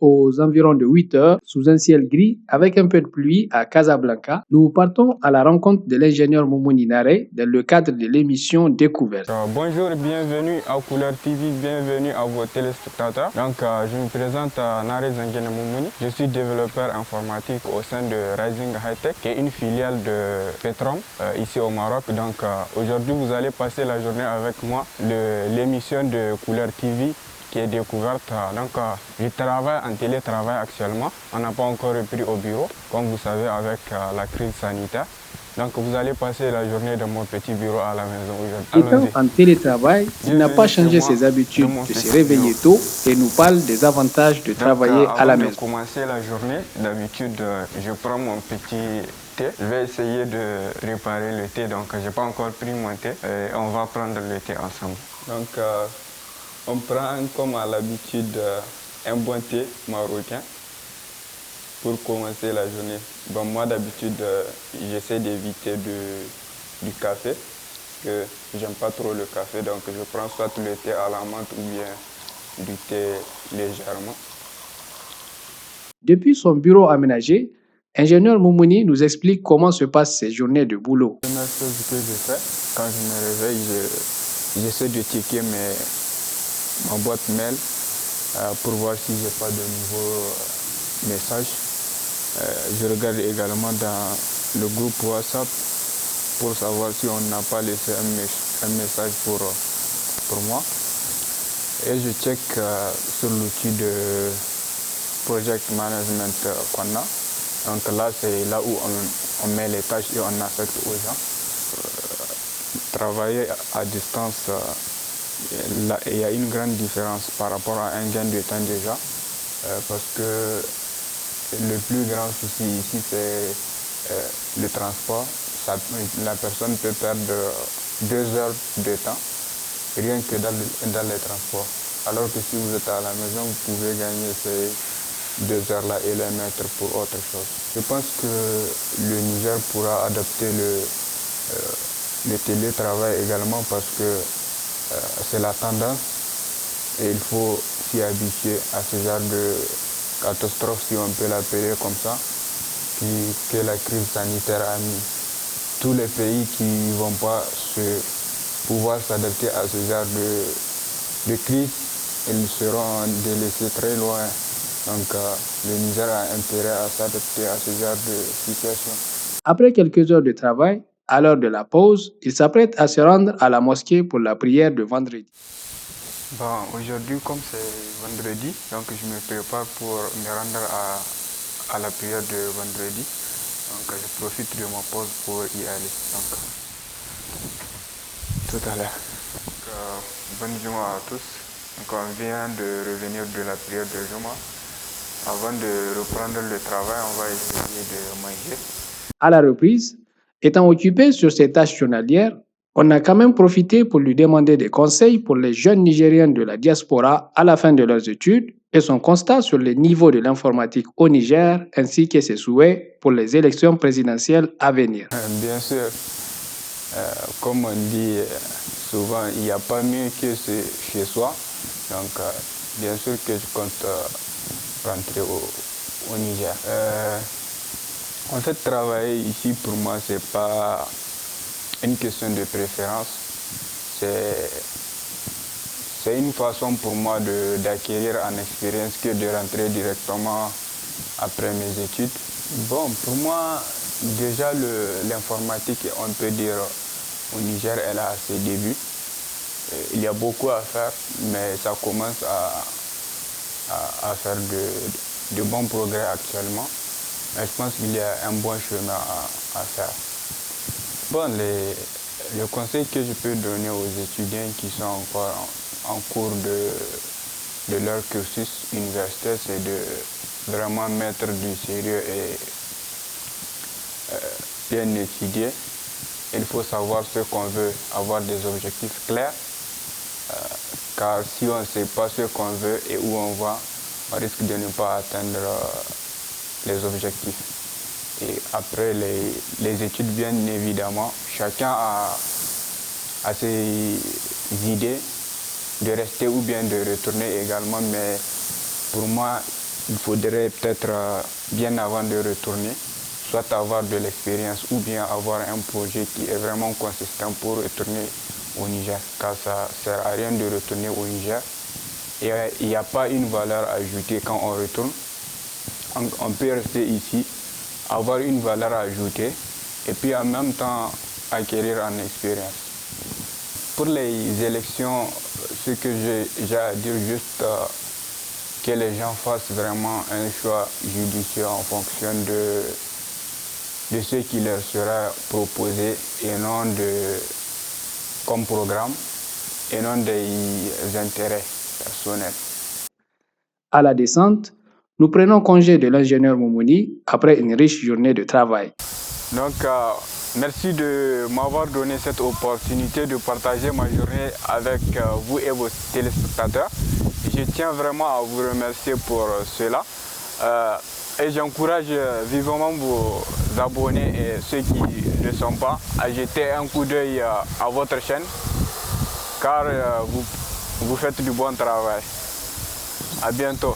aux environs de 8 heures, sous un ciel gris avec un peu de pluie à Casablanca, nous partons à la rencontre de l'ingénieur Moumouni Nare dans le cadre de l'émission Découverte. Bonjour et bienvenue à Couleur TV, bienvenue à vos téléspectateurs. Je me présente Nare Zengene Moumouni. Je suis développeur informatique au sein de Rising High Tech, qui est une filiale de Petrom ici au Maroc. Aujourd'hui, vous allez passer la journée avec moi l'émission de Couleur TV qui est découverte. Je travaille en télétravail actuellement. On n'a pas encore repris au bureau, comme vous savez, avec la crise sanitaire. Vous allez passer la journée dans mon petit bureau à la maison aujourd'hui. Étant en télétravail, il n'a pas changé ses habitudes de se réveiller tôt et nous parle des avantages de travailler à la maison. Avant de commencer la journée, d'habitude, je prends mon petit thé. Je vais essayer de préparer le thé, donc je n'ai pas encore pris mon thé. Et on va prendre le thé ensemble. On prend comme à l'habitude un bon thé marocain pour commencer la journée. Moi d'habitude, j'essaie d'éviter du café, parce que j'aime pas trop le café, donc je prends soit le thé à la menthe ou bien du thé légèrement. Depuis son bureau aménagé, ingénieur Moumouni nous explique comment se passent ses journées de boulot. La première chose que je fais, quand je me réveille, j'essaie de checker ma boîte mail pour voir si j'ai pas de nouveaux messages. Je regarde également dans le groupe WhatsApp pour savoir si on n'a pas laissé un message pour moi. Et je check sur l'outil de project management qu'on a. Donc là, c'est là où on met les tâches et on affecte aux gens. Travailler à distance, là, il y a une grande différence par rapport à un gain de temps déjà. Parce que le plus grand souci ici, c'est le transport. La personne peut perdre 2 heures de temps rien que dans les transports. Alors que si vous êtes à la maison, vous pouvez gagner ces 2 heures-là et les mettre pour autre chose. Je pense que le Niger pourra adopter le télétravail également parce que c'est la tendance et il faut s'y habituer à ce genre de catastrophe, si on peut l'appeler comme ça, que la crise sanitaire a mis. Tous les pays qui ne vont pas pouvoir s'adapter à ce genre de crise, ils seront délaissés très loin. Le Niger a intérêt à s'adapter à ce genre de situation. Après quelques heures de travail, à l'heure de la pause, il s'apprête à se rendre à la mosquée pour la prière de vendredi. Aujourd'hui, comme c'est vendredi, je me prépare pour me rendre à la prière de vendredi. Je profite de ma pause pour y aller. Tout à l'heure. Bonne journée à tous. On vient de revenir de la prière de Juma. Avant de reprendre le travail, on va essayer de manger. À la reprise, étant occupé sur ses tâches journalières, on a quand même profité pour lui demander des conseils pour les jeunes Nigériens de la diaspora à la fin de leurs études et son constat sur les niveaux de l'informatique au Niger ainsi que ses souhaits pour les élections présidentielles à venir. Bien sûr, comme on dit souvent, il n'y a pas mieux que chez soi. Bien sûr que je compte rentrer au Niger. En fait, travailler ici pour moi, c'est pas une question de préférence. C'est une façon pour moi d'acquérir en expérience que de rentrer directement après mes études. Pour moi, déjà l'informatique, on peut dire au Niger, elle a ses débuts. Il y a beaucoup à faire, mais ça commence à faire de bons progrès actuellement. Mais je pense qu'il y a un bon chemin à faire. Le conseil que je peux donner aux étudiants qui sont encore en cours de leur cursus universitaire, c'est de vraiment mettre du sérieux et bien étudier. Il faut savoir ce qu'on veut, avoir des objectifs clairs. Car si on ne sait pas ce qu'on veut et où on va, on risque de ne pas atteindre les objectifs. Et après les études, bien évidemment, chacun a ses idées de rester ou bien de retourner également, mais pour moi, il faudrait peut-être bien avant de retourner, soit avoir de l'expérience ou bien avoir un projet qui est vraiment consistant pour retourner au Niger, car ça ne sert à rien de retourner au Niger. Et il n'y a pas une valeur ajoutée quand on retourne. On peut rester ici, avoir une valeur ajoutée et puis en même temps acquérir en expérience. Pour les élections, ce que j'ai à dire juste que les gens fassent vraiment un choix judicieux en fonction de ce qui leur sera proposé et non comme programme et non des intérêts personnels. À la descente, nous prenons congé de l'ingénieur Moumouni après une riche journée de travail. Donc, merci de m'avoir donné cette opportunité de partager ma journée avec vous et vos téléspectateurs. Je tiens vraiment à vous remercier pour cela. Et j'encourage vivement vos abonnés et ceux qui ne sont pas à jeter un coup d'œil à votre chaîne, car vous faites du bon travail. À bientôt.